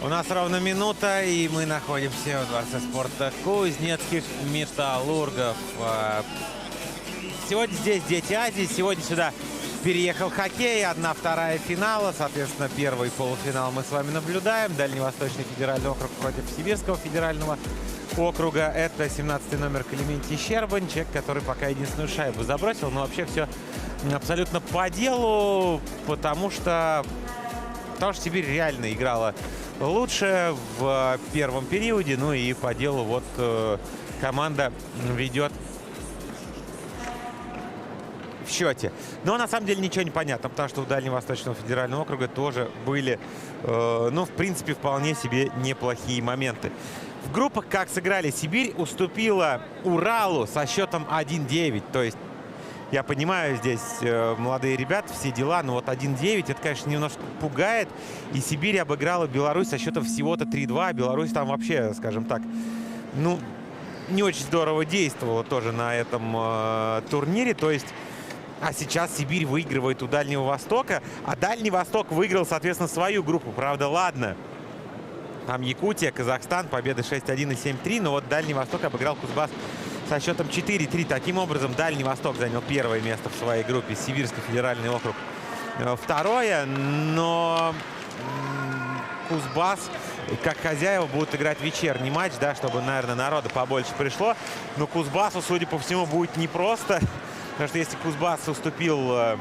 У нас ровно минута, и мы находимся в Дворце спорта Кузнецких Металлургов. Сегодня здесь дети Азии. Сегодня сюда переехал хоккей. 1/2 финала. Соответственно, первый полуфинал мы с вами наблюдаем. Дальневосточный федеральный округ против Сибирского федерального округа. Это 17-й номер Клементий Щербань. Человек, который пока единственную шайбу забросил. Но вообще все абсолютно по делу, потому что Сибирь реально играла лучше в первом периоде. Ну и по делу вот команда ведет в счете. Но на самом деле ничего не понятно, потому что у Дальневосточного федерального округа тоже были, в принципе, вполне себе неплохие моменты. В группах как сыграли: Сибирь уступила Уралу со счетом 1-9. То есть, я понимаю, здесь молодые ребята, все дела, но вот 1-9, это, конечно, немножко пугает. И Сибирь обыграла Беларусь со счетом всего-то 3-2. Беларусь там вообще, скажем так, не очень здорово действовала тоже на этом турнире. То есть, а сейчас Сибирь выигрывает у Дальнего Востока, а Дальний Восток выиграл, соответственно, свою группу. Правда, ладно, там Якутия, Казахстан, победы 6-1 и 7-3, но вот Дальний Восток обыграл Кузбасс со счетом 4-3. Таким образом, Дальний Восток занял первое место в своей группе, Сибирский федеральный округ второе. Но Кузбасс, как хозяева, будут играть вечерний матч, да, чтобы, наверное, народа побольше пришло. Но Кузбассу, судя по всему, будет непросто. Потому что если Кузбасс уступил,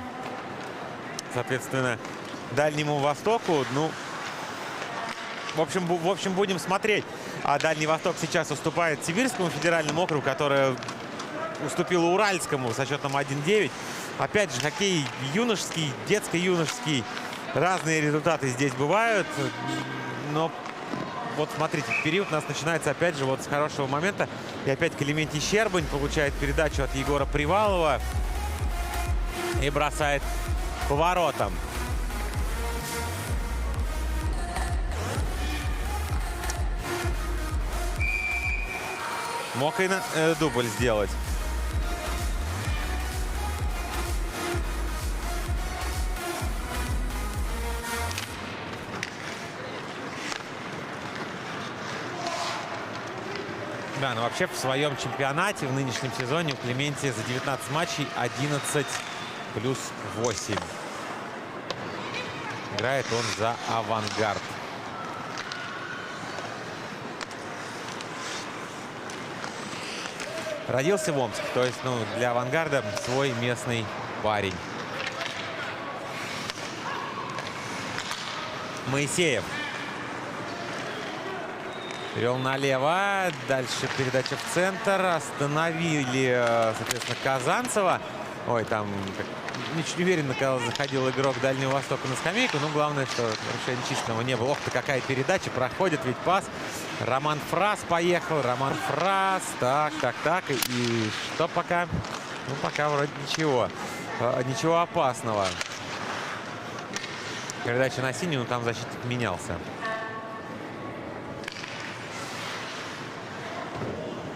соответственно, Дальнему Востоку, в общем, будем смотреть. А Дальний Восток сейчас уступает Сибирскому федеральному округу, который уступил Уральскому со счетом 1-9. Опять же, хоккей юношеский, детско-юношеский. Разные результаты здесь бывают. Но вот смотрите, период у нас начинается опять же вот с хорошего момента. И опять Клементий Щербань получает передачу от Егора Привалова и бросает по воротам. Мог и дубль сделать. Да, но вообще в своем чемпионате в нынешнем сезоне у Клементия за 19 матчей 11+8. Играет он за «Авангард». Родился в Омске, то есть, для «Авангарда» свой местный парень. Моисеев перевел налево. Дальше передача в центр. Остановили, соответственно, Казанцева. Ой, там ничего не уверенно, когда заходил игрок Дальнего Востока на скамейку. Но главное, что нарушения численного не было. Ох ты, какая передача. Проходит ведь пас. Роман Фрас поехал. Роман Фрас. Так. И что пока? Пока вроде ничего. Ничего опасного. Передача на синюю, там защитник менялся.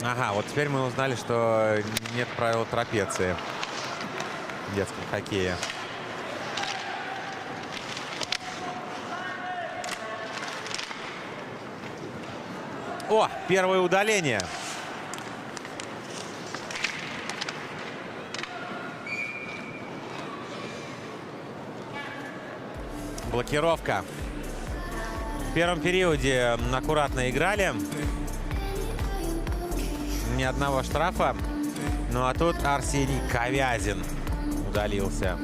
Ага, вот теперь мы узнали, что нет правил трапеции в детском хоккее. О, первое удаление. Блокировка. В первом периоде аккуратно играли. Ни одного штрафа. Ну а тут Арсений Ковязин удалился.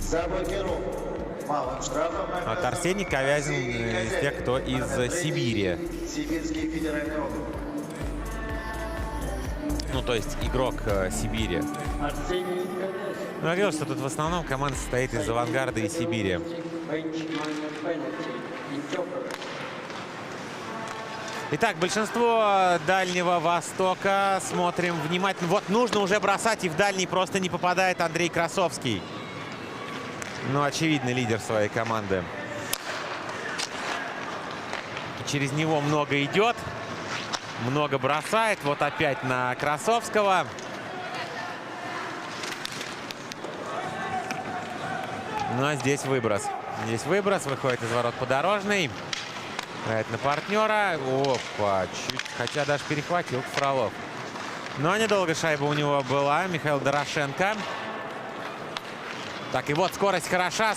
За блокировку. Малым штрафом. Вот Арсений Ковязин из тех, кто из Сибири. Сибирский федеральный округ. То есть игрок Сибири. Арсений Ковязин. Я говорил, что тут в основном команда состоит из «Авангарда» и Сибири. Итак, большинство Дальнего Востока. Смотрим внимательно. Вот нужно уже бросать, и в дальний просто не попадает Андрей Красовский. Очевидный лидер своей команды. Через него много идет. Много бросает. Вот опять на Красовского. Но здесь выброс. Здесь выброс. Выходит из ворот Подорожный. Играет на партнера. Опа. Чуть, хотя даже перехватил Фролов. Но недолго шайба у него была. Михаил Дорошенко. Так, и вот скорость хороша.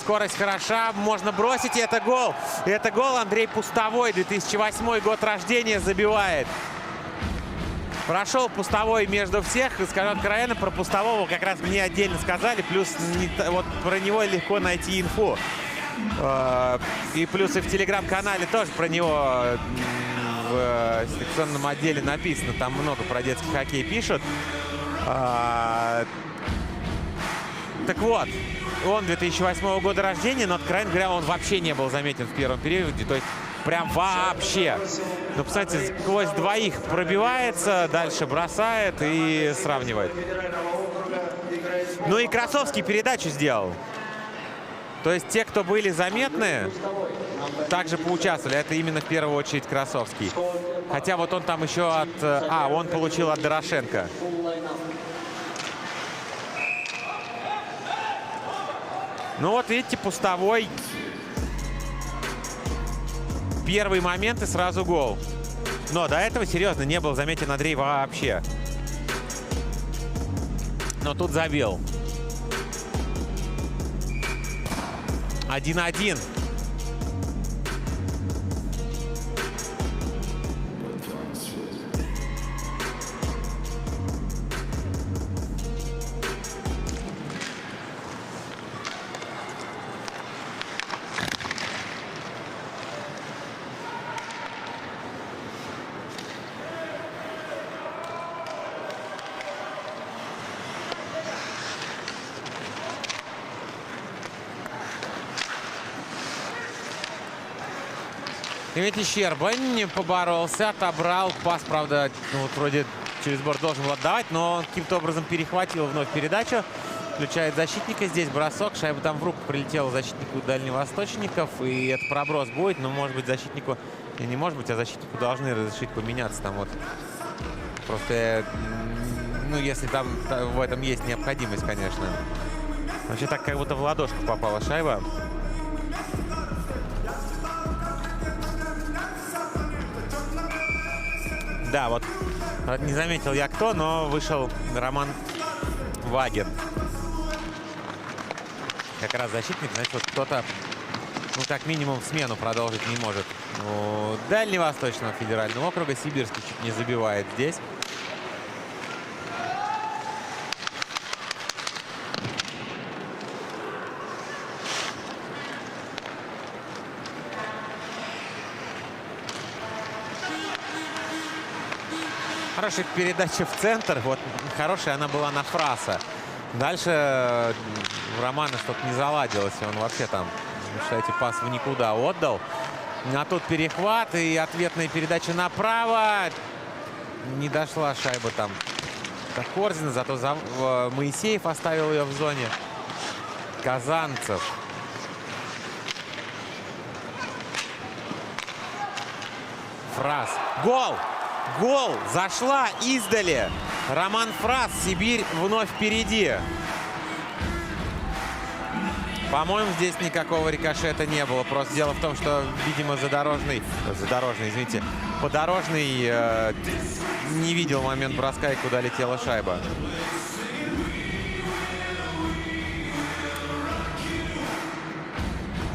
Можно бросить, и это гол. Это гол. Андрей Пустовой, 2008 год рождения, забивает. Прошел Пустовой между всех. И скажу откровенно, про Пустового как раз мне отдельно сказали. Плюс вот про него легко найти инфу. И плюс и в телеграм-канале тоже про него в селекционном отделе написано. Там много про детский хоккей пишут. Так вот, он 2008 года рождения, но, откровенно говоря, он вообще не был заметен в первом периоде. То есть прям вообще. Ну, посмотрите, сквозь двоих пробивается, дальше бросает и сравнивает. Ну и Красовский передачу сделал. То есть те, кто были заметны, также поучаствовали. Это именно в первую очередь Красовский. Хотя вот он там еще от... он получил от Дорошенко. Ну вот видите, Пустовой. Первый момент и сразу гол. Но до этого, серьезно, не был заметен Андрей вообще. Но тут забил. 1-1. Видите, Щербань поборолся, отобрал пас, правда, ну, вот вроде через борт должен был отдавать, но он каким-то образом перехватил вновь передачу. Включает защитника, здесь бросок, шайба там в руку прилетела защитнику дальневосточников, и это проброс будет, но может быть защитнику, и не может быть, а защитнику должны разрешить поменяться там вот. Просто, ну, если там в этом есть необходимость, конечно. Вообще так, как будто в ладошку попала шайба. Да, вот не заметил я кто, но вышел Роман Вагин. Как раз защитник, значит, вот кто-то, ну, как минимум, смену продолжить не может. У Дальневосточного федерального округа Сибирский чуть не забивает здесь. Хорошая передача в центр. Вот хорошая она была на Фраса. Дальше Романа что-то не заладилось. Он вообще там, считайте, пас в никуда отдал. А тут перехват и ответная передача направо. Не дошла шайба там до Корзина. Зато Моисеев оставил ее в зоне. Казанцев. Фрас. Гол! Гол! Зашла издали. Роман Фрас. Сибирь вновь впереди. По-моему, здесь никакого рикошета не было. Просто дело в том, что, видимо, Подорожный не видел момент броска и куда летела шайба.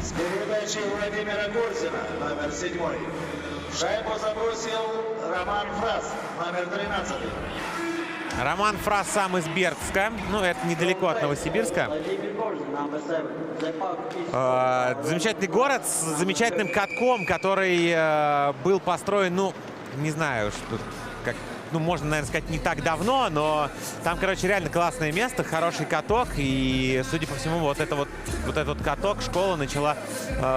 С передачей Владимира Корзина, номер 7. Шайбу забросил Роман Фрас, номер 13. Роман Фрас сам из Бердска. Ну, это недалеко от Новосибирска. Замечательный город с замечательным катком, который был построен, ну, не знаю, что, как, ну, можно, наверное, сказать, не так давно, но там, короче, реально классное место, хороший каток. И, судя по всему, вот этот каток школа начала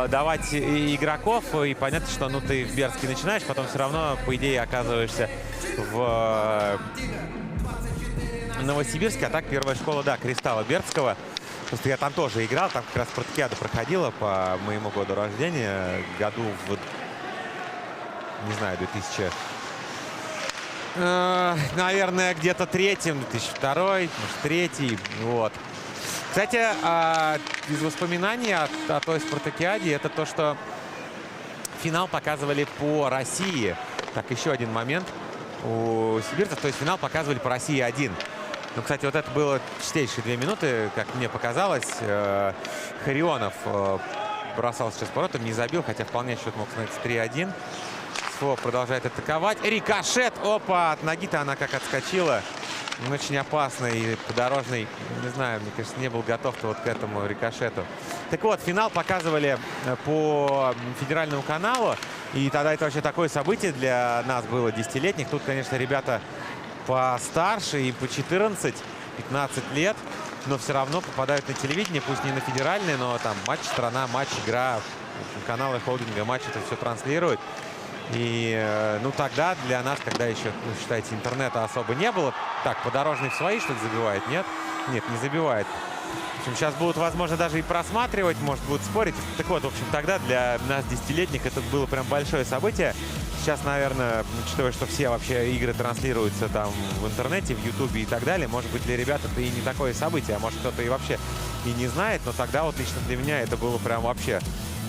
давать игроков. И понятно, что, ну, ты в Бердске начинаешь, потом все равно, по идее, оказываешься в Новосибирске. А так первая школа, да, Кристалла Бердского. Просто я там тоже играл, там как раз спартакиада проходила по моему году рождения. Году в, не знаю, 2000... наверное, где-то 2002, может, 3. Вот. Кстати, из воспоминаний о той спартакиаде, это то, что финал показывали по России. Так, еще один момент у сибирцев. То есть финал показывали по России 1. Ну, кстати, вот это было чистейшие 2 минуты, как мне показалось. Харионов бросал сейчас поворотом, не забил, хотя вполне счет мог становиться 3-1. Сфо продолжает атаковать. Рикошет! Опа! От ноги-то она как отскочила. Очень опасный и подорожный. Не знаю, мне кажется, не был готов вот к этому рикошету. Так вот, финал показывали по федеральному каналу. И тогда это вообще такое событие для нас было, десятилетних. Тут, конечно, ребята постарше, и по 14-15 лет. Но все равно попадают на телевидение, пусть не на федеральное, но там матч страна, матч игра, каналы холдинга, матч это все транслируют. И, ну, тогда для нас, когда еще, ну, считайте, интернета особо не было, так, подорожный в свои что-то забивает, нет? Нет, не забивает. В общем, сейчас будут, возможно, даже и просматривать, может, будут спорить. Так вот, в общем, тогда для нас, десятилетних, это было прям большое событие. Сейчас, наверное, учитывая, что все вообще игры транслируются там в интернете, в Ютубе и так далее, может быть, для ребят это и не такое событие, а может, кто-то и вообще и не знает, но тогда вот лично для меня это было прям вообще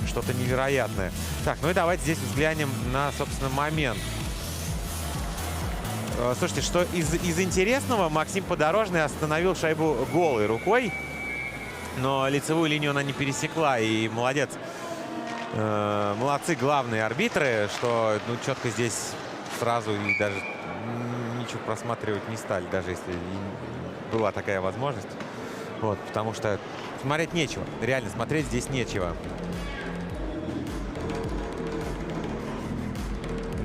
что-то невероятное. Так, ну и давайте здесь взглянем на, собственно, момент. Слушайте, что из интересного, Максим Подорожный остановил шайбу голой рукой, но лицевую линию она не пересекла, и молодец. Молодцы главные арбитры, что, ну, четко здесь сразу и даже ничего просматривать не стали, даже если была такая возможность. Вот, потому что смотреть нечего. Реально, смотреть здесь нечего.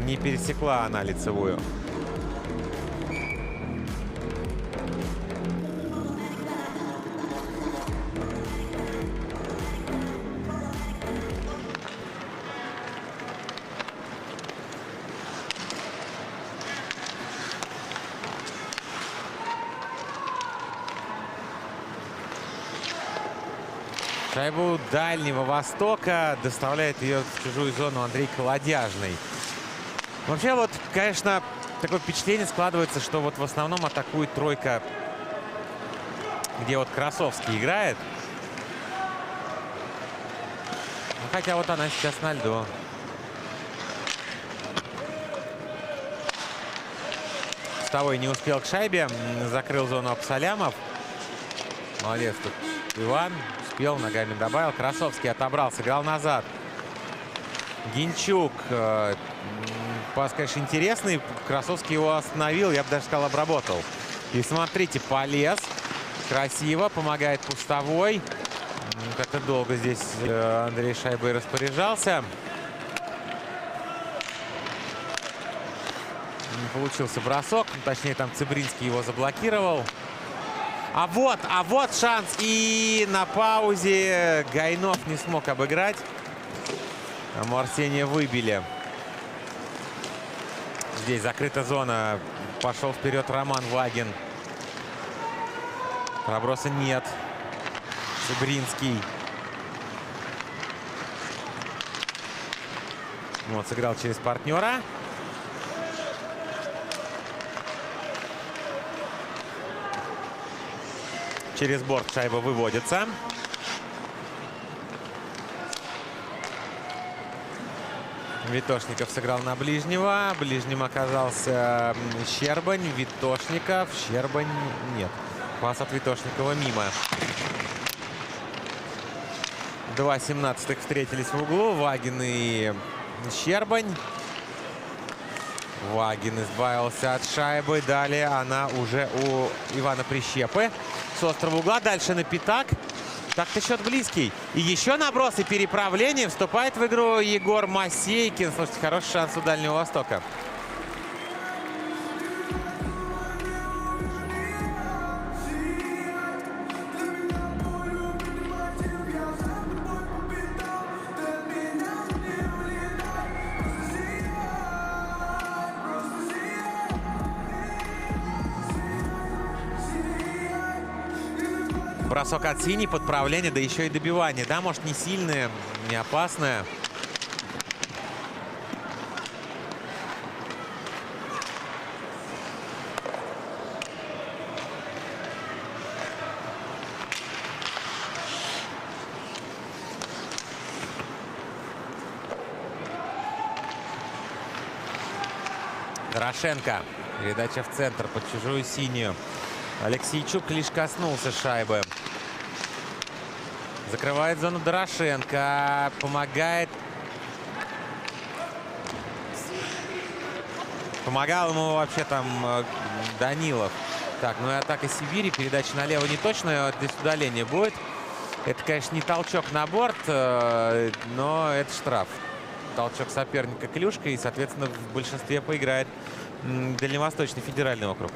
Не пересекла она лицевую. Шайбу Дальнего Востока доставляет ее в чужую зону Андрей Колодяжный. Вообще, вот, конечно, такое впечатление складывается, что вот в основном атакует тройка, где вот Красовский играет. Ну, хотя вот она сейчас на льду. Стовой не успел к шайбе, закрыл зону Абсалямов. Молодец тут Иван. Успел, ногами добавил. Красовский отобрал, сыграл назад. Гинчук. Пас, конечно, интересный. Красовский его остановил, я бы даже сказал, обработал. И смотрите, полез. Красиво. Помогает Пустовой. Как-то долго здесь Андрей шайбой распоряжался. Не получился бросок. Точнее, там Цыбринский его заблокировал. А вот шанс. И на паузе Гайнов не смог обыграть. А Арсения выбили. Здесь закрыта зона. Пошел вперед Роман Вагин. Проброса нет. Цыбринский. Вот, сыграл через партнера. Через борт шайба выводится. Витошников сыграл на ближнего. Ближним оказался Щербань. Витошников. Щербань нет. Пас от Витошникова мимо. 2 17-х встретились в углу. Вагин и Щербань. Вагин избавился от шайбы. Далее она уже у Ивана Прищепы. С острого угла. Дальше на пятак. Так-то счет близкий. И еще наброс и переправление. Вступает в игру Егор Масейкин. Слушайте, хороший шанс у Дальнего Востока. Бросок от синей, подправление, да еще и добивание. Да, может, не сильное, не опасное. Дорошенко. Передача в центр под чужую синюю. Алексейчук лишь коснулся шайбы. Закрывает зону Дорошенко. Помогает. Помогал ему вообще там Данилов. Так, ну и атака Сибири. Передача налево не точная. Здесь удаление будет. Это, конечно, не толчок на борт, но это штраф. Толчок соперника клюшкой. И, соответственно, в большинстве поиграет Дальневосточный федеральный округ.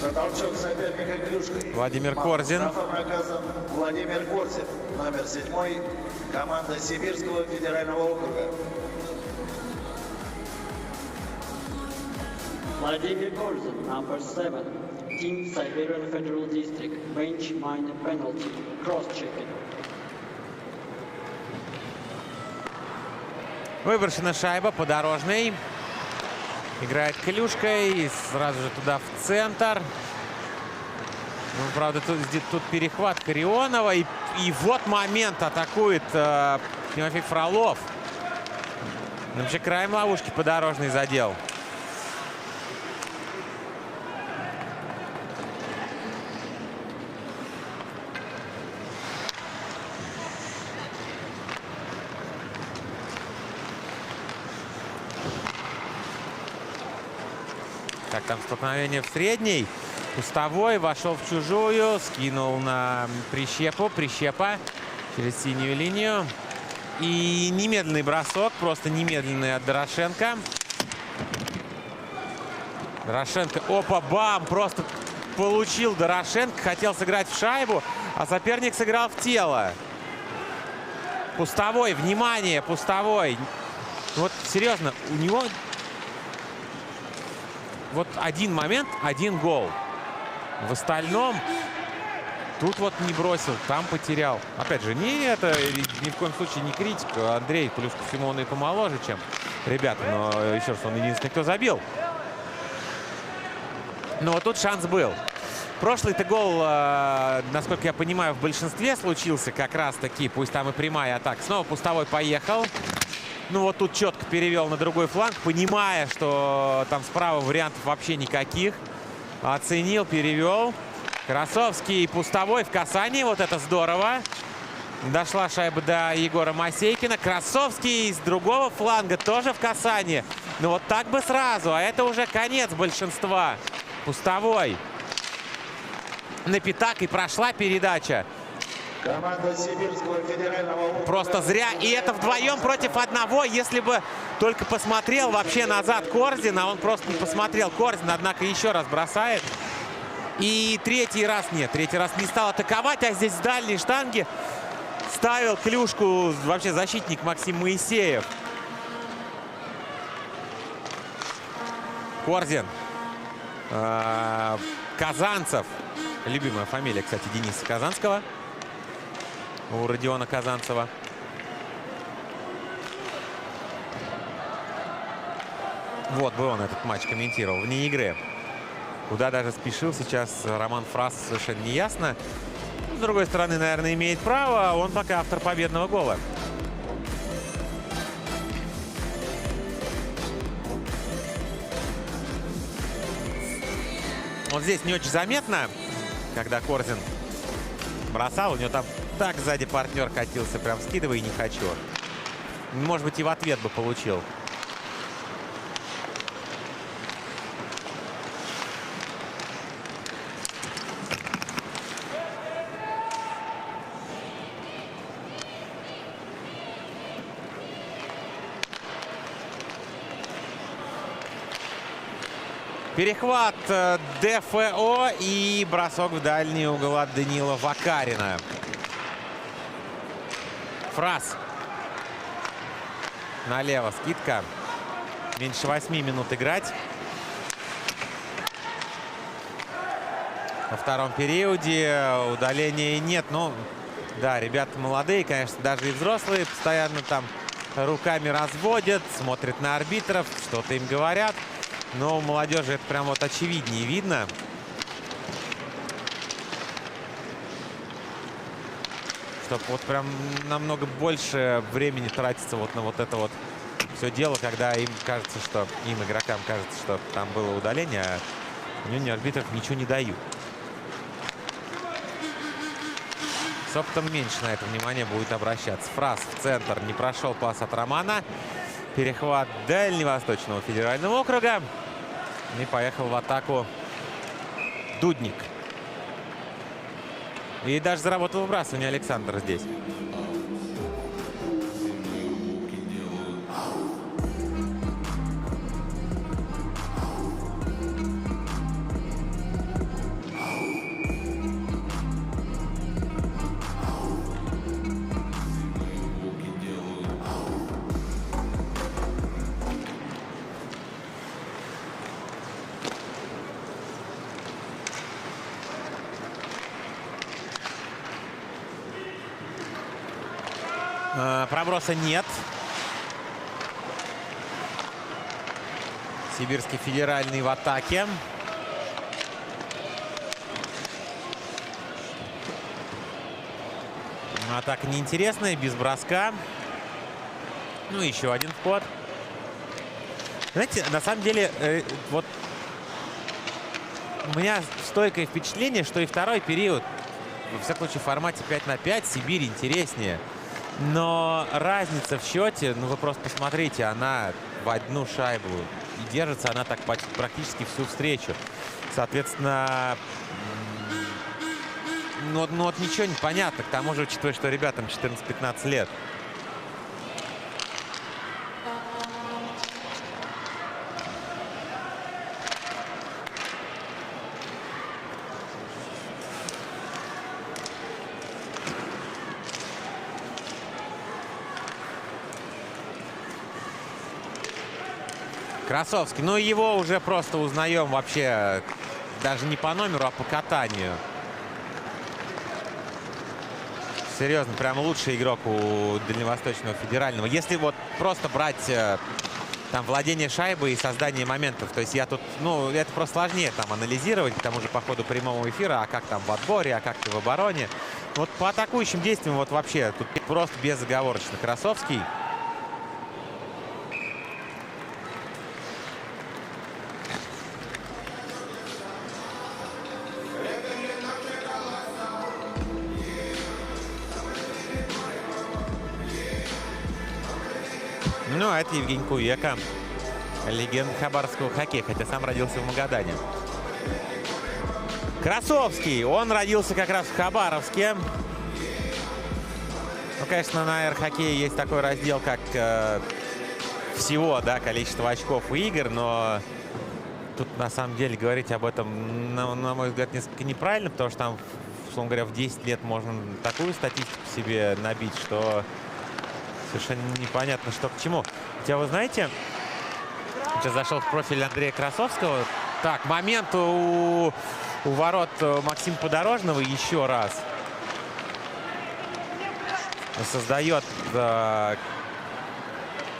За толчок соперника клюшкой. Владимир Корзин. Штрафом наказан Владимир Корзин, номер 7, команда Сибирского федерального округа. Vladimir Korzin, number 7, Team Siberian Federal District, bench minor penalty, cross-checking. Выброшена шайба подорожный. Играет клюшкой. И сразу же туда в центр. Ну, правда, тут перехват Карионова. И вот момент. Атакует Тимофей Фролов. Вообще краем ловушки подорожный задел. Так, там столкновение в средней. Пустовой вошел в чужую. Скинул на Прищепу. Прищепа через синюю линию. И немедленный бросок. Просто немедленный от Дорошенко. Дорошенко. Опа, бам! Просто получил Дорошенко. Хотел сыграть в шайбу, а соперник сыграл в тело. Пустовой. Внимание, Пустовой. Вот серьезно, у него... Вот один момент, один гол. В остальном тут вот не бросил, там потерял. Опять же, не это ни в коем случае не критика. Андрей, плюс ко всему, он и помоложе, чем ребята. Но еще раз, он единственный, кто забил. Но вот тут шанс был. Прошлый-то гол, насколько я понимаю, в большинстве случился как раз-таки. Пусть там и прямая атака. Снова Пустовой поехал. Ну вот тут четко перевел на другой фланг, понимая, что там справа вариантов вообще никаких. Оценил, перевел. Красовский и Пустовой в касании. Вот это здорово. Дошла шайба до Егора Масейкина. Красовский с другого фланга тоже в касании. Ну вот так бы сразу. А это уже конец большинства. Пустовой на пятак, и прошла передача. Команда Сибирского федерального округа. Просто зря. И это вдвоем против одного. Если бы только посмотрел вообще назад Корзин, а он просто не посмотрел Корзин, однако еще раз бросает. И третий раз нет. Третий раз не стал атаковать, а здесь с дальней штанги ставил клюшку вообще защитник Максим Моисеев. Корзин. Казанцев. Любимая фамилия, кстати, Дениса Казанского. У Родиона Казанцева. Вот бы он этот матч комментировал вне игры. Куда даже спешил сейчас Роман Фрас, совершенно не ясно. С другой стороны, наверное, имеет право. Он пока автор победного гола. Вот здесь не очень заметно, когда Корзин бросал. У него там так сзади партнер катился. Прям скидывай, не хочу. Может быть, и в ответ бы получил. Перехват ДФО и бросок в дальний угол от Данила Вакарина. Фрас. Налево скидка. Меньше 8 минут играть. Во втором периоде удаления нет. Ну, да, ребята молодые, конечно, даже и взрослые. Постоянно там руками разводят, смотрят на арбитров, что-то им говорят. Но у молодежи это прям вот очевиднее видно. Что вот прям намного больше времени тратится вот на вот это вот все дело, когда им кажется, что им, игрокам, кажется, что там было удаление, а мнению арбитров ничего не дают. С опытом меньше на это внимание будет обращаться. Фраз в центр. Не прошел пас от Романа. Перехват Дальневосточного федерального округа. И поехал в атаку Дудник. И даже заработал выбрасывание Александр здесь. Проброса нет. Сибирский федеральный в атаке. Атака неинтересная, без броска. Ну, еще один вход. Знаете, на самом деле, вот у меня стойкое впечатление, что и второй период, во всяком случае, в формате 5-5 Сибирь интереснее. Но разница в счете, ну вы просто посмотрите, она в одну шайбу. И держится она так практически всю встречу. Соответственно, ну вот ничего не понятно. К тому же, учитывая, что ребятам 14-15 лет. Красовский. Ну, его уже просто узнаем вообще даже не по номеру, а по катанию. Серьезно, прям лучший игрок у Дальневосточного федерального. Если вот просто брать там владение шайбой и создание моментов. То есть я тут, ну, это просто сложнее там анализировать, к тому же по ходу прямого эфира, а как там в отборе, а как ты в обороне. Вот по атакующим действиям вот вообще тут просто безоговорочно Красовский. Ну, а это Евгений Куека, легенда хабаровского хоккея, хотя сам родился в Магадане. Красовский, он родился как раз в Хабаровске. Ну, конечно, на аэрохоккее есть такой раздел, как всего, да, количество очков и игр, но тут, на самом деле, говорить об этом, на мой взгляд, несколько неправильно, потому что там, условно говоря, в 10 лет можно такую статистику себе набить, что совершенно непонятно, что к чему. Хотя, вы знаете, сейчас зашел в профиль Андрея Красовского. Так, момент у ворот Максима Подорожного еще раз. Создает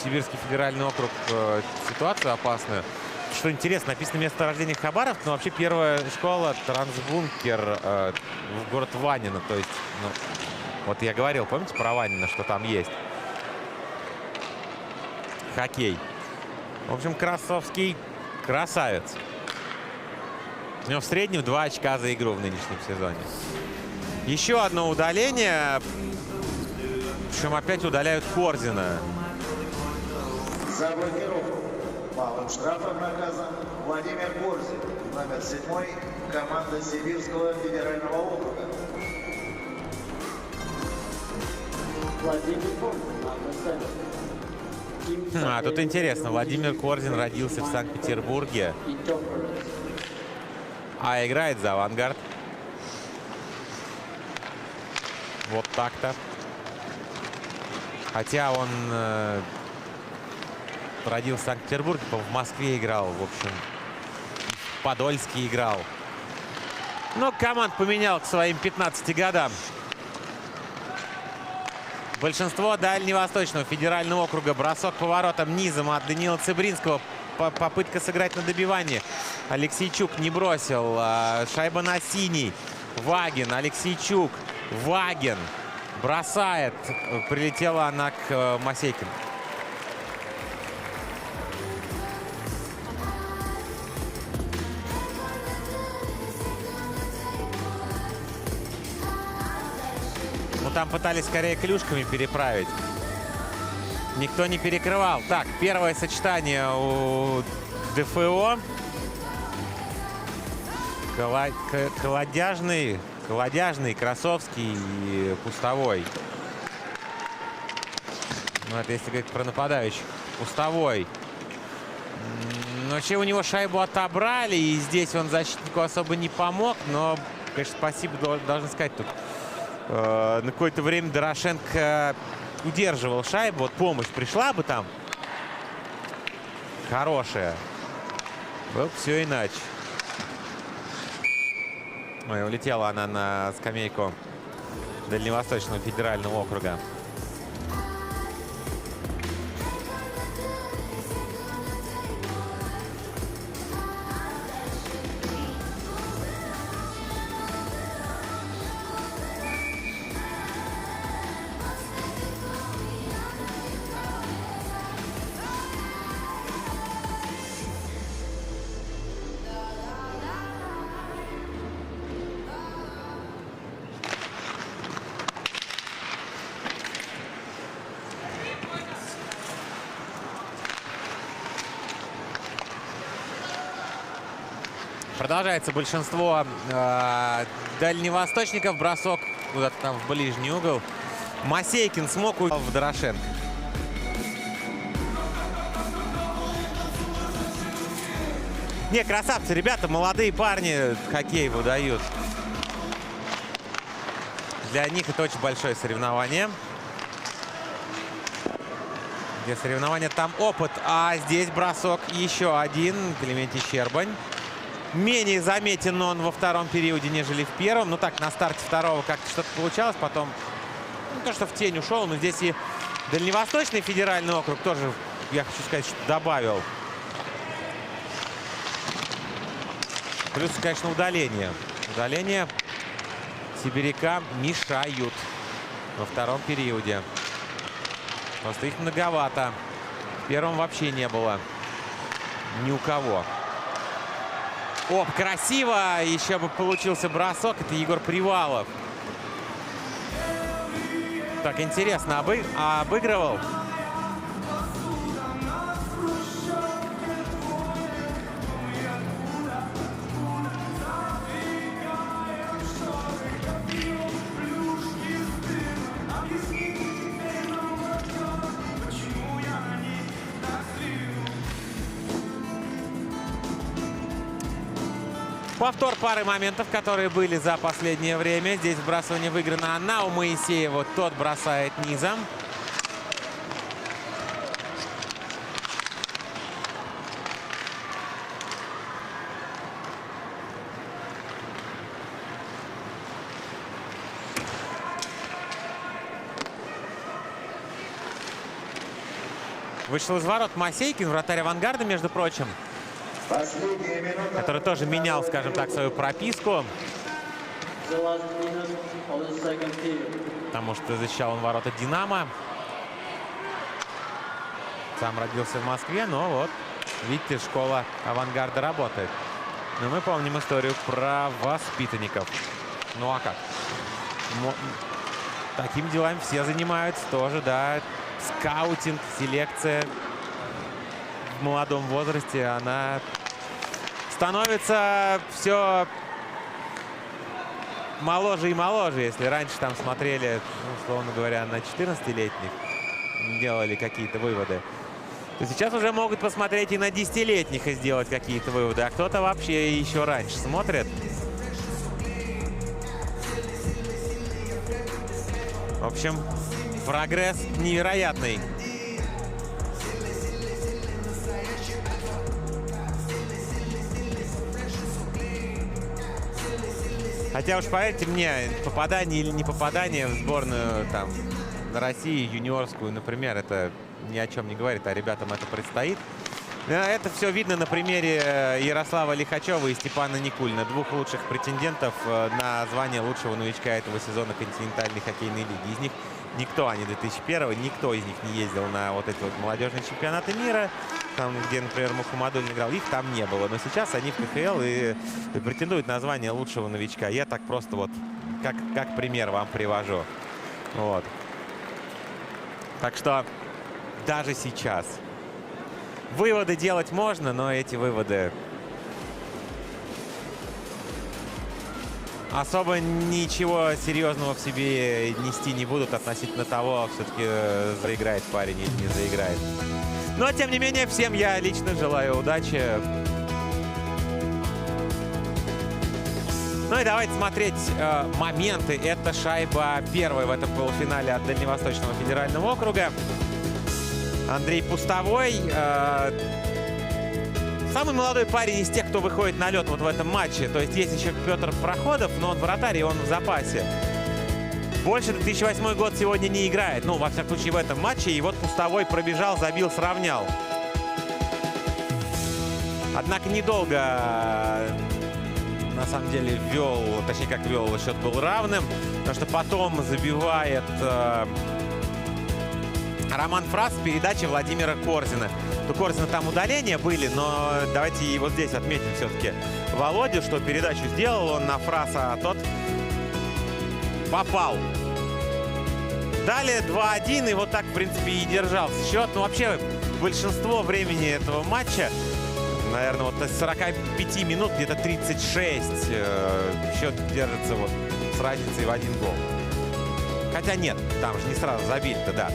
Сибирский федеральный округ ситуацию опасную. Что интересно, написано место рождения Хабаровск, но вообще первая школа Трансбункер в город Ванино. То есть, ну, вот я говорил, помните про Ванино, что там есть? Хоккей. В общем, Красовский красавец. У него в среднем 2 очка за игру в нынешнем сезоне. Еще одно удаление. Причем опять удаляют Корзина. За блокировку малым штрафом наказан Владимир Корзин, номер 7, команда Сибирского федерального округа. Владимир Корзин, номер 7. А тут интересно, Владимир Корзин родился в Санкт-Петербурге, а играет за «Авангард». Вот так-то. Хотя он родился в Санкт-Петербурге, в Москве играл, в общем, в Подольске играл. Но команд поменял к своим 15 годам. Большинство Дальневосточного федерального округа. Бросок поворотом низом от Даниила Цыбринского. попытка сыграть на добивание. Алексейчук не бросил. Шайба на синий. Вагин, Алексейчук. Вагин бросает. Прилетела она к Масейкину. Ну, там пытались скорее клюшками переправить. Никто не перекрывал. Так, первое сочетание у ДФО. Колодяжный, Красовский и Пустовой. Ну, это если говорить про нападающих. Пустовой. Вообще у него шайбу отобрали, и здесь он защитнику особо не помог. Но, конечно, спасибо должен сказать тут. На какое-то время Дорошенко удерживал шайбу. Вот помощь пришла бы там. Хорошая. Было бы все иначе. Ой, улетела она на скамейку Дальневосточного федерального округа. Продолжается большинство дальневосточников. Бросок куда-то там в ближний угол. Масейкин смог уйти в Дорошенко. Не, красавцы, ребята, молодые парни хоккей выдают. Для них это очень большое соревнование. Где соревнования, там опыт. А здесь бросок еще один. Клементий Щербань. Менее заметен он во втором периоде, нежели в первом. Ну так, на старте второго как-то что-то получалось. Потом, ну, то, что в тень ушел. Но здесь и Дальневосточный федеральный округ тоже, я хочу сказать, что добавил. Плюс, конечно, удаление. Удаление сибирякам мешают во втором периоде. Просто их многовато. В первом вообще не было ни у кого. Оп, красиво! Еще бы получился бросок. Это Егор Привалов. Так, интересно, обыгрывал? Повтор пары моментов, которые были за последнее время. Здесь вбрасывание выиграно на у Моисеева. Тот бросает низом. Вышел из ворот Масейкин, вратарь «Авангарда», между прочим. Который тоже менял, скажем так, свою прописку. Потому что защищал он ворота «Динамо». Сам родился в Москве, но вот, видите, школа «Авангарда» работает. Но мы помним историю про воспитанников. Ну а как? Таким делами все занимаются тоже, да. Скаутинг, селекция в молодом возрасте, она становится все моложе и моложе. Если раньше там смотрели, ну, условно говоря, на 14-летних, делали какие-то выводы, то сейчас уже могут посмотреть и на 10-летних и сделать какие-то выводы. А кто-то вообще еще раньше смотрит. В общем, прогресс невероятный. Хотя уж поверьте мне, попадание или не попадание в сборную там России юниорскую, например, это ни о чем не говорит, а ребятам это предстоит. Это все видно на примере Ярослава Лихачева и Степана Никулина, двух лучших претендентов на звание лучшего новичка этого сезона континентальной хоккейной лиги. Из них никто, они 2001-го, никто из них не ездил на вот эти вот молодежные чемпионаты мира, там, где, например, Мухаммадуллин играл, их там не было. Но сейчас они в КХЛ и претендуют на звание лучшего новичка. Я так просто вот как пример вам привожу. Вот. Так что даже сейчас выводы делать можно, но эти выводы особо ничего серьезного в себе нести не будут относительно того, все-таки заиграет парень или не заиграет. Но, тем не менее, всем я лично желаю удачи. Ну и давайте смотреть моменты. Это шайба первая в этом полуфинале от Дальневосточного федерального округа. Андрей Пустовой. Самый молодой парень из тех, кто выходит на лед вот в этом матче. То есть есть еще Петр Проходов, но он вратарь, и он в запасе. Больше 2008 год сегодня не играет. Ну, во всяком случае, в этом матче. И вот Пустовой пробежал, забил, сравнял. Однако недолго, на самом деле, вел, точнее, как вел, счет был равным. Потому что потом забивает Роман Фрас в передаче Владимира Корзина. У Корзина там удаления были, но давайте и вот здесь отметим все-таки Володю, что передачу сделал он на Фраса, а тот попал. Далее 2-1, и вот так, в принципе, и держался счет. Ну, вообще, большинство времени этого матча, наверное, вот из 45 минут, где-то 36, счет держится вот с разницей в 1 гол. Хотя нет, там же не сразу забили-то, да.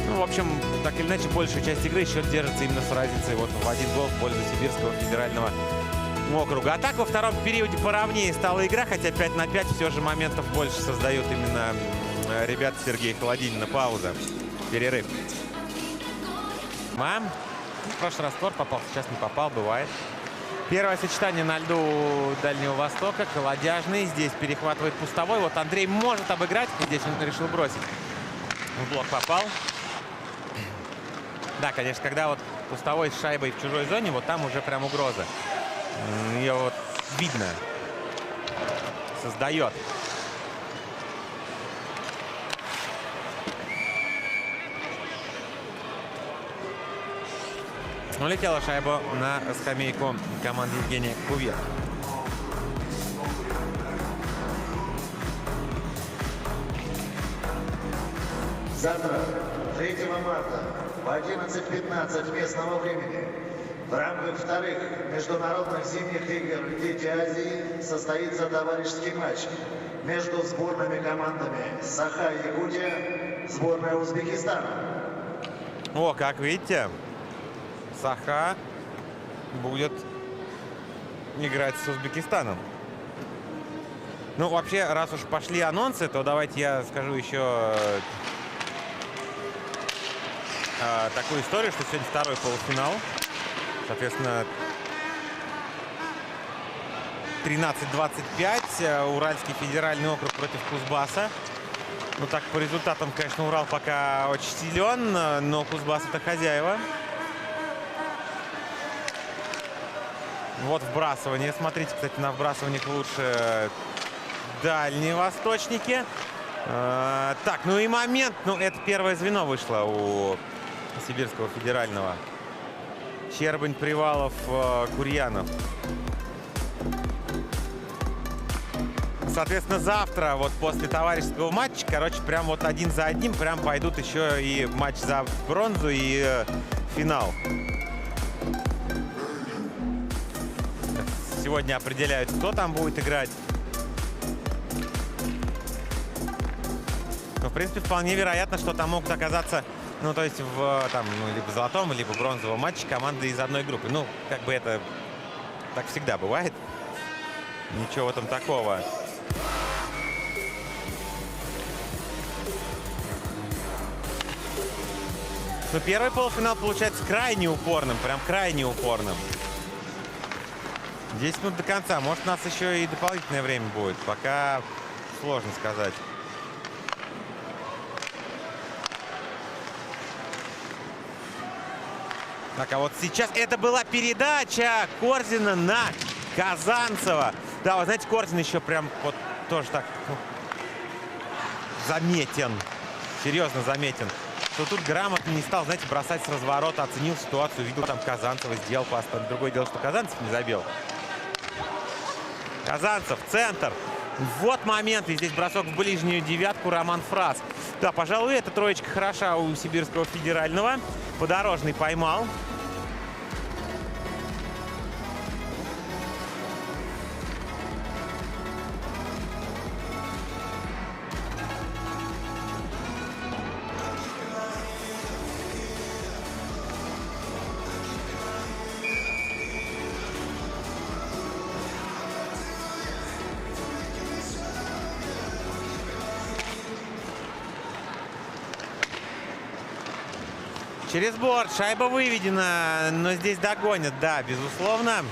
Ну, в общем, так или иначе, большую часть игры счет держится именно с разницей вот в 1 гол в пользу Сибирского федерального округа. А так во втором периоде поровнее стала игра, хотя 5-5 все же моментов больше создают именно ребята Сергея Холодинина. Пауза, перерыв. В прошлый раз Тор попал, сейчас не попал, бывает. Первое сочетание на льду Дальнего Востока. Колодяжный. Здесь перехватывает Пустовой. Вот Андрей может обыграть. Здесь он решил бросить. В блок попал. Да, конечно, когда вот Пустовой с шайбой в чужой зоне, вот там уже прям угроза. Ее вот видно. Создает. Улетела шайба на скамейку команды Евгения Кувет. Завтра, 3 марта, в 11:15 местного времени, в рамках вторых международных зимних игр «Дети Азии» состоится товарищеский матч между сборными командами Саха-Якутия, сборная Узбекистана. О, как видите, Саха будет играть с Узбекистаном. Ну, вообще, раз уж пошли анонсы, то давайте я скажу еще такую историю, что сегодня второй полуфинал. Соответственно, 13-25. Уральский федеральный округ против Кузбасса. Ну, так, по результатам, конечно, Урал пока очень силен, но Кузбасс — это хозяева. Вот вбрасывание. Смотрите, кстати, на вбрасываниях лучше дальневосточники. Так, ну и момент. Ну, это первое звено вышло у Сибирского федерального. Щербань, Привалов, Курьянов. Соответственно, завтра, вот после товарищеского матча, короче, прям вот один за одним прям пойдут еще и матч за бронзу, и финал. Сегодня определяют, кто там будет играть. Но, в принципе, вполне вероятно, что там могут оказаться, ну, то есть в там, ну, либо золотом, либо бронзовом матче команды из одной группы. Ну, как бы это так всегда бывает. Ничего в этом такого. Но первый полуфинал получается крайне упорным, прям крайне упорным. 10 минут до конца. Может, у нас еще и дополнительное время будет. Пока сложно сказать. Так, а вот сейчас это была передача Корзина на Казанцева. Да, вы знаете, Корзин еще прям вот тоже так заметен. Серьезно заметен. Что тут грамотно не стал, знаете, бросать с разворота, оценил ситуацию, видел там Казанцева, сделал пас. Другое дело, что Казанцев не забил. Казанцев, центр. Вот момент, и здесь бросок в ближнюю девятку, Роман Фрас. Да, пожалуй, эта троечка хороша у Сибирского федерального. Подорожный поймал. Через борт. Шайба выведена, но здесь догонят. Да, безусловно.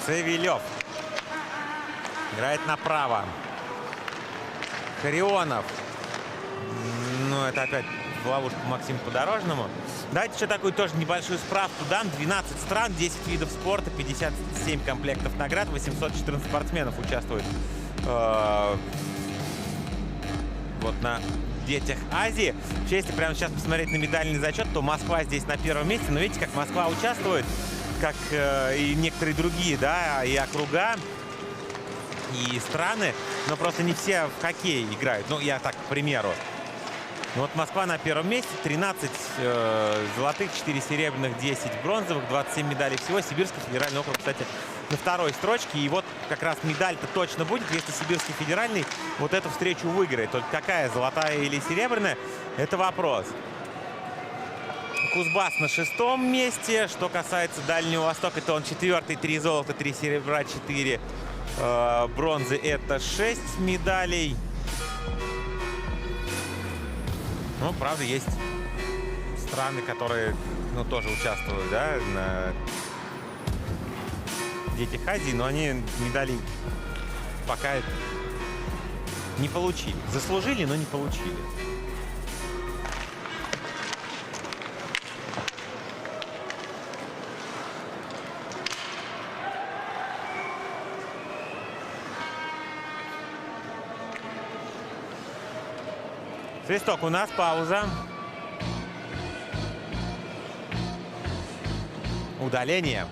Цивилев. Играет направо. Харионов. Ну, это опять в ловушку Максиму Подорожному. Давайте еще такую тоже небольшую справку дам. 12 стран, 10 видов спорта, 57 комплектов наград, 814 спортсменов участвуют вот на детях Азии. Вообще, если прямо сейчас посмотреть на медальный зачет, то Москва здесь на первом месте. Но видите, как Москва участвует, как и некоторые другие, да, и округа, и страны. Но просто не все в хоккей играют. Ну, я так, к примеру. Ну, вот Москва на первом месте. 13 золотых, 4 серебряных, 10 бронзовых, 27 медалей всего. Сибирский федеральный округ, кстати, на второй строчке. И вот как раз медаль-то точно будет, если Сибирский федеральный вот эту встречу выиграет. Только какая, золотая или серебряная, это вопрос. Кузбасс на 6-м месте. Что касается Дальнего Востока, то он 4-й, 3 золота, 3 серебра, 4 бронзы. Это 6 медалей. Ну, правда, есть страны, которые, ну, тоже участвуют, да, на детях Азии, но они медалей пока не получили. Заслужили, но не получили. Свисток, у нас пауза. Удаление.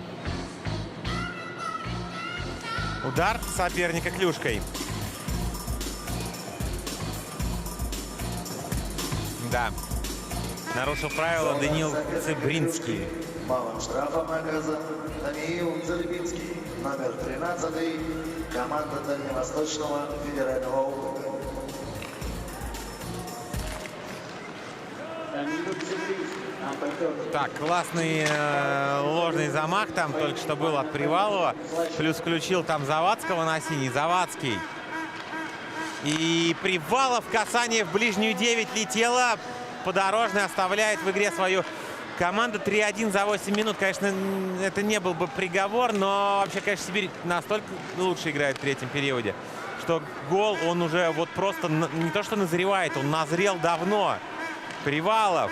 Удар соперника клюшкой. Да. Нарушил правила Даниил Цыбринский. Малым штрафом наказан Даниил Цыбринский, номер 13, команда Дальневосточного федерального округа. Так, классный ложный замах там только что был от Привалова. Плюс включил там Завадского на синий. Завадский. И Привалов, касание в ближнюю 9 летело. Подорожный оставляет в игре свою команду. 3-1 за 8 минут. Конечно, это не был бы приговор, но вообще, конечно, Сибирь настолько лучше играет в третьем периоде, что гол, он уже вот просто не то что назревает, он назрел давно. Привалов.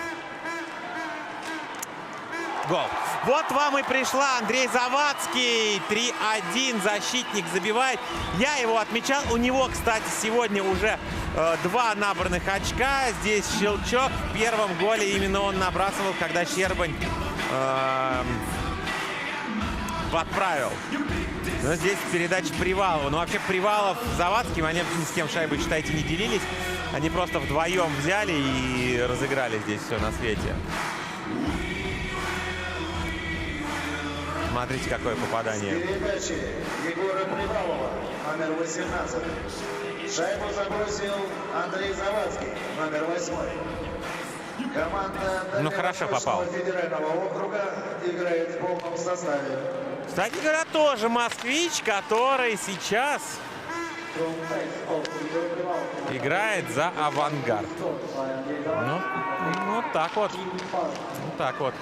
Гол. Вот вам и пришла Андрей Завадский. 3-1. Защитник забивает. Я его отмечал. У него, кстати, сегодня уже 2 набранных очка. Здесь щелчок. В первом голе именно он набрасывал, когда Щербань подправил. Но здесь передача Привалова. Ну, вообще, Привалов с Завадским, они ни с кем шайбы, считайте, не делились. Они просто вдвоем взяли и разыграли здесь все на свете. Смотрите, какое попадание. С передачи Егора Привалова, номер 18. Шайбу забросил Андрей Завадский, номер 8. Команда хорошо попал. федерального округа играет в полном составе. Кстати говоря, тоже москвич, который сейчас играет за «Авангард». Ну, вот так вот. Вот так вот.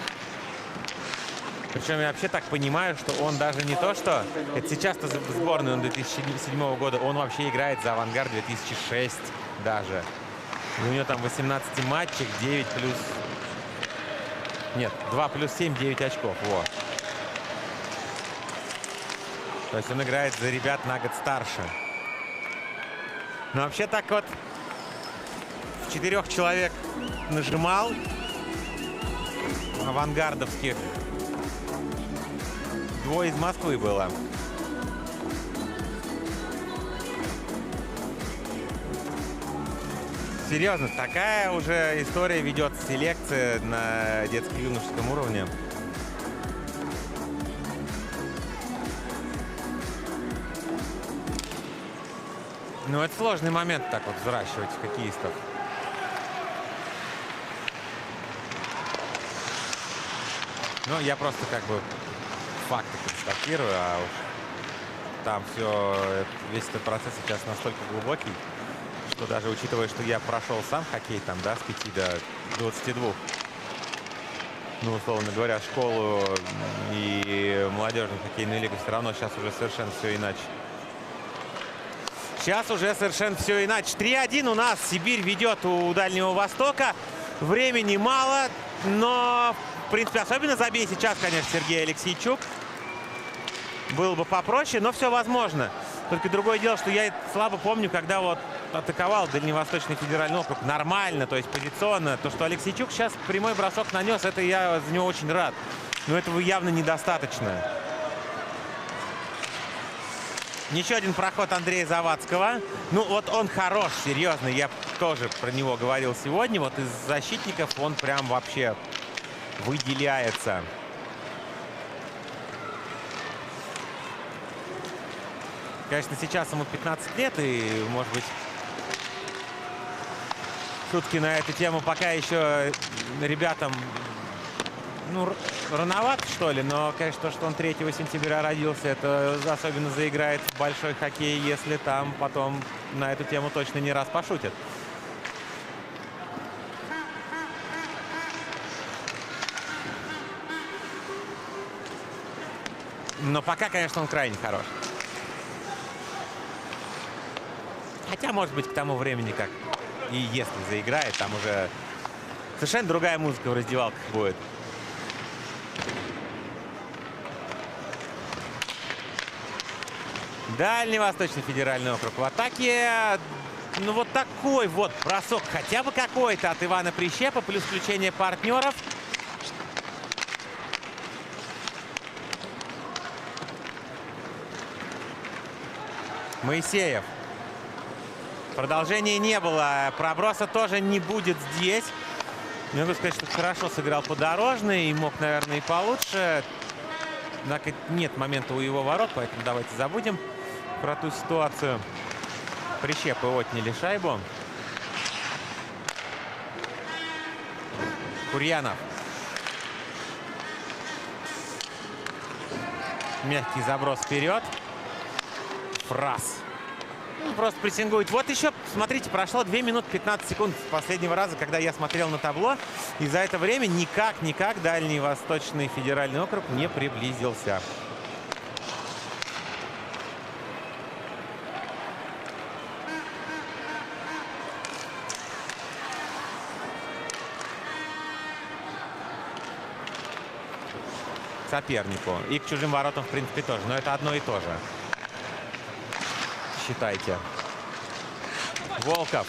Причем я вообще так понимаю, что он даже не то, что... Это сейчас-то в сборную он 2007 года. Он вообще играет за «Авангард» 2006 даже. И у него там 18 матчей, 9 плюс... Нет, 2 плюс 7, 9 очков. Вот. То есть он играет за ребят на год старше. Но вообще так вот в 4 человек нажимал авангардовских. 2 из Москвы было. Серьезно, такая уже история ведется, селекция на детско-юношеском уровне. Ну, это сложный момент так вот взращивать хоккеистов. Ну, я просто как бы факты констатирую, а уж там все, весь этот процесс сейчас настолько глубокий, что даже учитывая, что я прошел сам хоккей там, да, с 5 до 22, ну, условно говоря, школу и молодежную хоккейную лигу, все равно сейчас уже совершенно все иначе. Сейчас уже совершенно все иначе. 3-1 у нас. Сибирь ведет у Дальнего Востока. Времени мало, но, в принципе, особенно забей сейчас, конечно, Сергей Алексейчук. Было бы попроще, но все возможно. Только другое дело, что я слабо помню, когда вот атаковал Дальневосточный федеральный округ нормально, то есть позиционно. То, что Алексейчук сейчас прямой бросок нанес, это я за него очень рад. Но этого явно недостаточно. Еще один проход Андрея Завадского. Ну, вот он хорош, серьезно. Я тоже про него говорил сегодня. Вот из защитников он прям вообще выделяется. Конечно, сейчас ему 15 лет, и, может быть, шутки на эту тему пока еще ребятам, ну, рановато, что ли. Но, конечно, то, что он 3 сентября родился, это особенно заиграет в большой хоккей, если там потом на эту тему точно не раз пошутят. Но пока, конечно, он крайне хорош. Хотя, может быть, к тому времени, как и если заиграет, там уже совершенно другая музыка в раздевалках будет. Дальневосточный федеральный округ в атаке. Ну, вот такой вот бросок, хотя бы какой-то от Ивана Прищепа, плюс включение партнеров. Моисеев. Продолжения не было. Проброса тоже не будет здесь. Не могу сказать, что хорошо сыграл Подорожный. И мог, наверное, и получше. Однако нет момента у его ворот, поэтому давайте забудем про ту ситуацию. Прищепы отняли шайбу. Курьянов. Мягкий заброс вперед. Фраз. Просто прессингует. Вот еще, смотрите, прошло 2 минуты 15 секунд с последнего раза, когда я смотрел на табло. И за это время никак Дальний Восточный федеральный округ не приблизился. К сопернику. И к чужим воротам, в принципе, тоже. Но это одно и то же. Считайте. Волков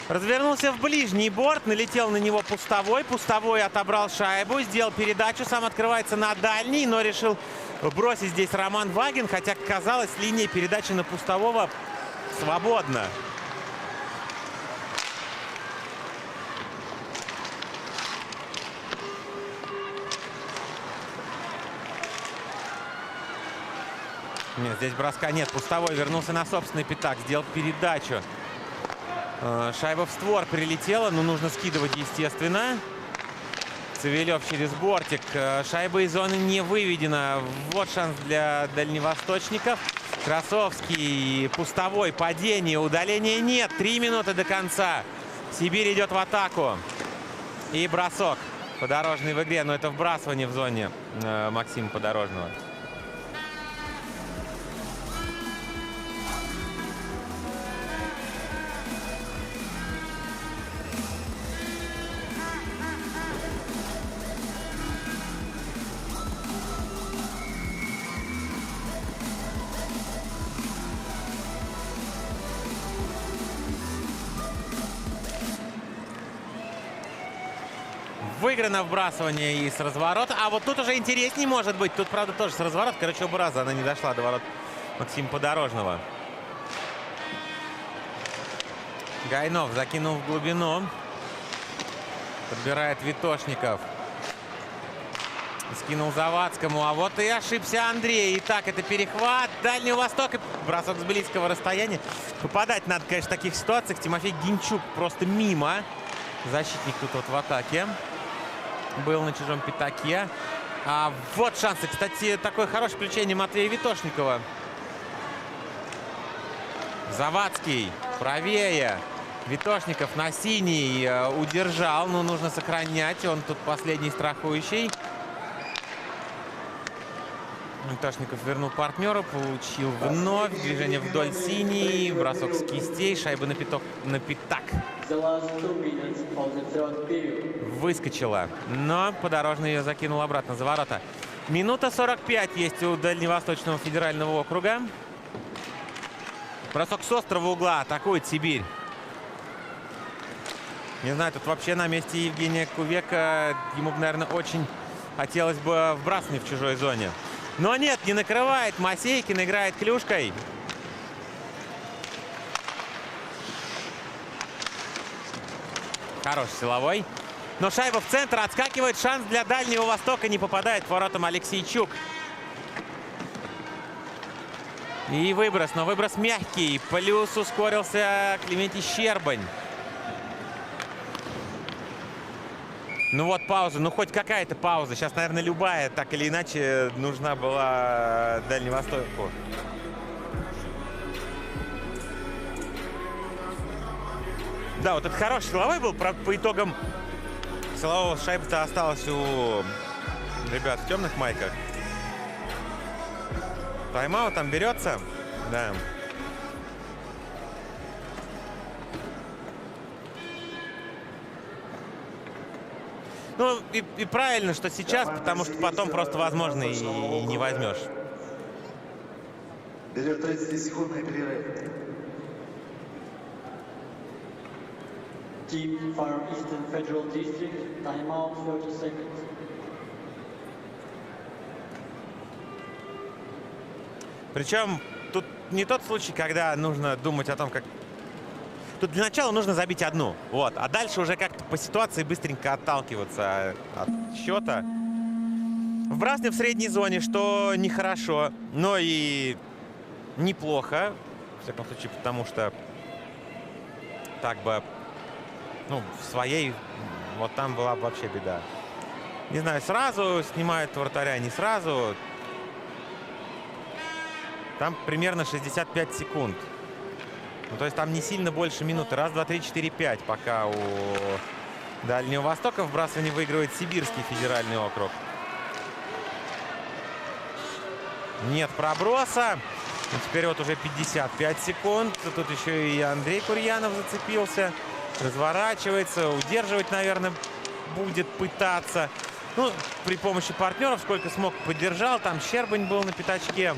развернулся в ближний борт, налетел на него Пустовой. Пустовой отобрал шайбу, сделал передачу, сам открывается на дальний, но решил бросить здесь Роман Вагин, хотя, казалось, линия передачи на Пустового свободна. Нет, здесь броска нет. Пустовой вернулся на собственный пятак, сделал передачу. Шайба в створ прилетела, но нужно скидывать, естественно. Цивилев через бортик. Шайба из зоны не выведена. Вот шанс для дальневосточников. Красовский, Пустовой, падение, удаления нет. 3 минуты до конца. Сибирь идет в атаку. И бросок. Подорожный в игре, но это вбрасывание в зоне Максима Подорожного. Выиграно вбрасывание и с разворота. А вот тут уже интереснее может быть. Тут, правда, тоже с разворота. Короче, оба раза она не дошла до ворот Максима Подорожного. Гайнов закинул в глубину. Подбирает Витошников. Скинул Завадскому. А вот и ошибся Андрей. Итак, это перехват Дальнего Востока. Бросок с близкого расстояния. Попадать надо, конечно, в таких ситуациях. Тимофей Гинчук просто мимо. Защитник тут вот в атаке. Был на чужом пятаке. А вот шансы. Кстати, такое хорошее включение Матвея Витошникова. Завадский правее. Витошников на синий удержал. Но нужно сохранять. Он тут последний страхующий. Витошников вернул партнера. Получил вновь. Движение вдоль синий. Бросок с кистей. Шайба на пятак. Выскочила. Но Подорожный ее закинул обратно за ворота. Минута 45 есть у Дальневосточного федерального округа. Бросок с острого угла. Атакует Сибирь. Не знаю, тут вообще на месте Евгения Кувека ему бы, наверное, очень хотелось бы вбрасывать в чужой зоне. Но нет, не накрывает. Масейкин играет клюшкой. Хороший силовой. Но шайба в центр. Отскакивает. Шанс для Дальнего Востока. Не попадает в воротам Алексейчук. И выброс. Но выброс мягкий. Плюс ускорился Клементий Щербань. Ну вот пауза. Ну хоть какая-то пауза. Сейчас, наверное, любая, так или иначе, нужна была Дальнему Востоку. Да, вот это хороший силовой был. Правда, по итогам силового шайба-то осталась у ребят в темных майках. Тайм-аут там берется. Да. Ну, и правильно, что сейчас, потому что потом просто, возможно, и не возьмешь. Берет 30-секундный перерыв. Team Far Eastern Federal District, timeout 30 seconds. Причем тут не тот случай, когда нужно думать о том, как... Тут для начала нужно забить одну. Вот. А дальше уже как-то по ситуации быстренько отталкиваться от счета. Вбрасывание в средней зоне, что нехорошо, но и неплохо. В всяком случае, потому что так бы, ну, в своей, вот там была бы вообще беда. Не знаю, сразу снимают вратаря, не сразу. Там примерно 65 секунд. Ну, то есть там не сильно больше минуты. Раз, два, три, четыре, пять. Пока у Дальнего Востока вбрасывание выигрывает Сибирский федеральный округ. Нет проброса. И теперь вот уже 55 секунд. Тут еще и Андрей Курьянов зацепился. Разворачивается. Удерживать, наверное, будет пытаться. Ну, при помощи партнеров сколько смог поддержал. Там Щербань был на пятачке.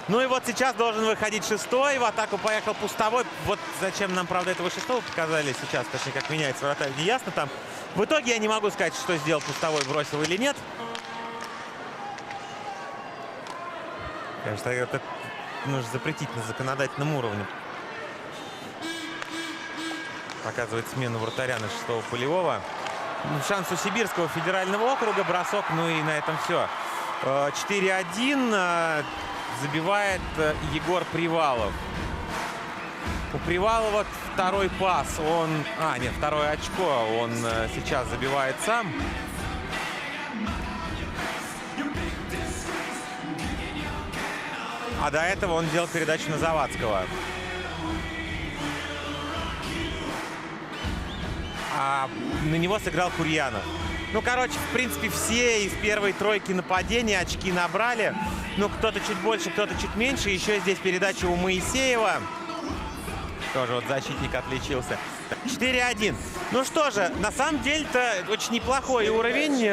Ну и вот сейчас должен выходить шестой. В атаку поехал Пустовой. Вот зачем нам, правда, этого шестого показали сейчас. Точнее, как меняется вратарь, не ясно там. В итоге я не могу сказать, что сделал Пустовой, бросил или нет. Конечно, это нужно запретить на законодательном уровне. Показывает смену вратаря на шестого полевого. Шанс у Сибирского федерального округа. Бросок, ну и на этом все. 4-1. Забивает Егор Привалов. У Привалова второй пас. Он... нет, второе очко. Он сейчас забивает сам. А до этого он делал передачу на Завадского. А на него сыграл Курьянов. Ну, короче, в принципе, все из первой тройки нападения очки набрали. Ну, кто-то чуть больше, кто-то чуть меньше. Еще здесь передача у Моисеева. Тоже вот защитник отличился. 4-1. Ну что же, на самом деле-то очень неплохой уровень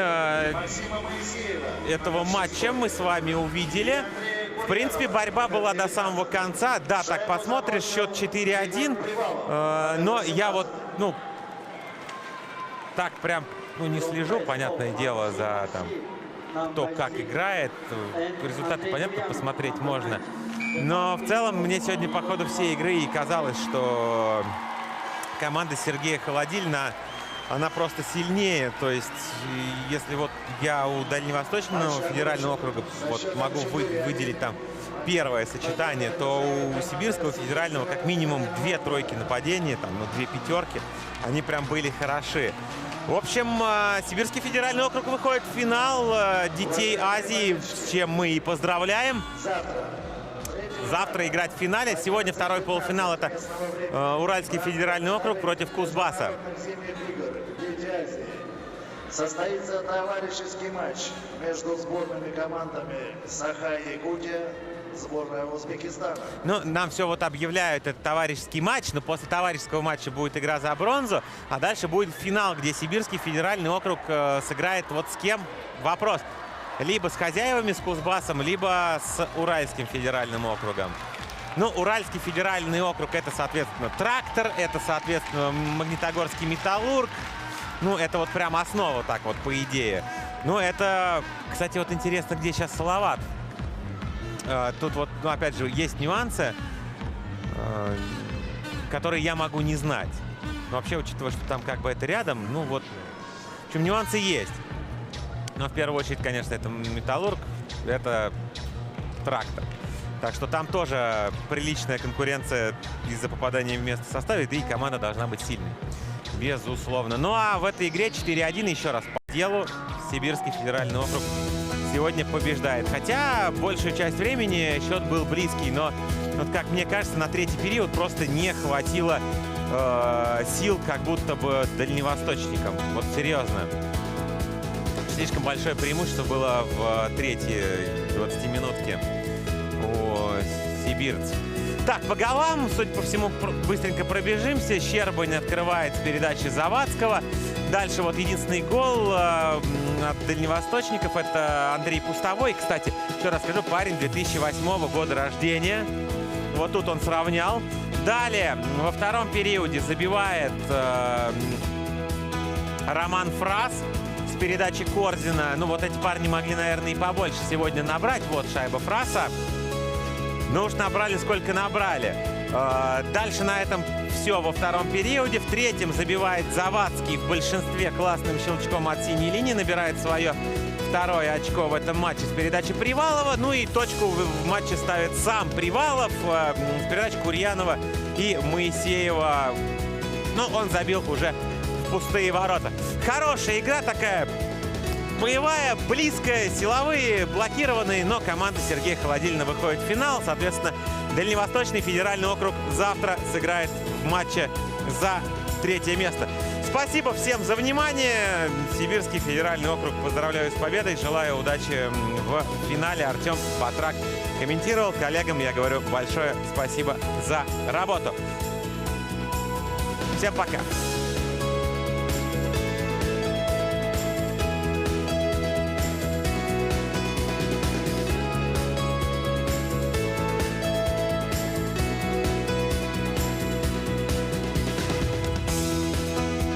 этого матча мы с вами увидели. В принципе, борьба была до самого конца. Да, так посмотришь, счет 4-1. Но я вот, ну, так прям, ну, не слежу, понятное дело, за там, кто как играет. Результаты, понятно, посмотреть можно. Но в целом мне сегодня по ходу всей игры и казалось, что команда Сергея Холодильна, она просто сильнее. То есть, если вот я у Дальневосточного федерального округа вот могу выделить там первое сочетание, то у Сибирского федерального как минимум 2 тройки нападения, там, ну, 2 пятерки, они прям были хороши. В общем, Сибирский федеральный округ выходит в финал детей Азии, с чем мы и поздравляем. Завтра играть в финале. Сегодня второй полуфинал. Это Уральский федеральный округ против Кузбасса. Состоится товарищеский матч между сборными командами Саха и Якутия, сборная Узбекистана. Ну, нам все вот объявляют, это товарищеский матч, но после товарищеского матча будет игра за бронзу, а дальше будет финал, где Сибирский федеральный округ сыграет вот с кем? Вопрос. Либо с хозяевами, с Кузбассом, либо с Уральским федеральным округом. Ну, Уральский федеральный округ — это, соответственно, Трактор, это, соответственно, Магнитогорский Металлург. Ну, это вот прям основа, так вот, по идее. Ну, это, кстати, вот интересно, где сейчас Салават. Тут вот, ну, опять же, есть нюансы, которые я могу не знать. Но вообще, учитывая, что там как бы это рядом, ну вот, в общем, нюансы есть. Но в первую очередь, конечно, это Металлург, это Трактор. Так что там тоже приличная конкуренция из-за попадания в место в составе, да и команда должна быть сильной. Безусловно. Ну а в этой игре 4-1, еще раз по делу, Сибирский федеральный округ сегодня побеждает. Хотя большую часть времени счет был близкий, но вот как мне кажется, на третий период просто не хватило сил, как будто бы дальневосточникам. Вот серьезно. Слишком большое преимущество было в третьей 20-минутке у сибирцев. Так, по голам, судя по всему, быстренько пробежимся. Щербань открывает с передачи Завадского. Дальше вот единственный гол от дальневосточников — это Андрей Пустовой. Кстати, еще раз скажу, парень 2008 года рождения. Вот тут он сравнял. Далее, во втором периоде забивает Роман Фрас с передачи Корзина. Ну, вот эти парни могли, наверное, и побольше сегодня набрать. Вот шайба Фраса. Ну уж набрали, сколько набрали. Дальше на этом все во втором периоде. В третьем забивает Завадский в большинстве классным щелчком от синей линии. Набирает свое второе очко в этом матче с передачи Привалова. Ну и точку в матче ставит сам Привалов с передачи Курьянова и Моисеева. Но он забил уже в пустые ворота. Хорошая игра такая. Боевая, близкая, силовые, блокированные, но команда Сергея Холодильна выходит в финал. Соответственно, Дальневосточный федеральный округ завтра сыграет в матче за третье место. Спасибо всем за внимание. Сибирский федеральный округ поздравляю с победой. Желаю удачи в финале. Артем Батрак комментировал. Коллегам я говорю большое спасибо за работу. Всем пока.